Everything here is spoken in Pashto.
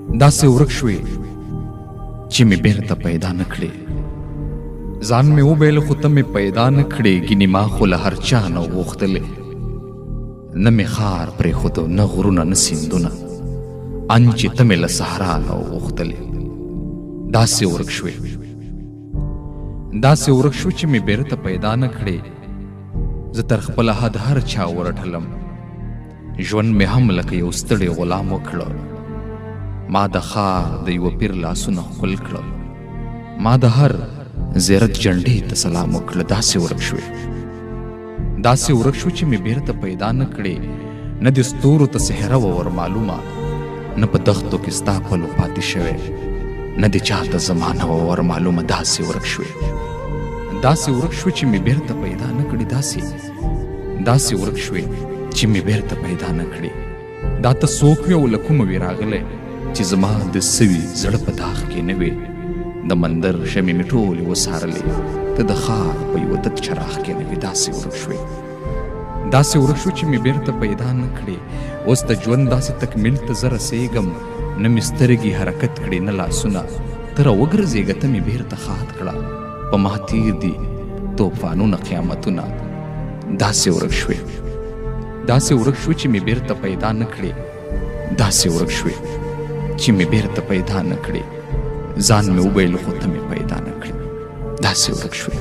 داسې ورک شوې چې مې بیرته پیدا نه کړې. ځان مې وبیل خو ته مې پیدا نه کړې. ګینې ما خو له هر چا نه غوښتلې. نه مې ښار پرېښودو، نه غرونه، نه سیندونه، ان چې ته مې له صحرا نه غوښتلې. داسې ورک شوې چې مې بیرته پیدا نه کړې. زه تر خپله حد هر چا ورټلم. ژوند مې هم لکه یو ستړی غلام وکړه. ما د ښار د یوه پیر لاسونه ښکل کړل. ما د هر زیارت جنډې ته سلام وکړه. داسې ورک شو چې مې بیرته پیدا نه کړې. نه د ستورو ته صحرا ور معلومه، نه په دښتو کې ستا پلو پاتې شوی، نه د چا ته زمانه ور معلومه. داسې ورک شو چې مې بیرته پیدا نه کړې. داسې ورک شوې چې مې بیرته پیدا نه کړې. دا ته څوک وې او له کومه وې راغلی چې زما د سوي زړه په داغ کې نه وې. د مندر شمې مې ټولې وسارلې، ته د ښار په یوه تت چراغ کې نه وې. داسې ورک شو چې مې بیرته پیدا نه کړې. اوس د ژوند داسې تکمیل ته زه رسېږم، نه مې سترګې حرکت کړې، نه لاسونه. ته راوګرځېږه، ته مې بیرته ښاد کړه. په ما تیر دي طوفانونه، قیامتونه. داسې ورک شو چې مې بیرته پیدا نه کړې. ځان مې وبیل خو ته مې پیدا نه کړې. داسې ورک شوې.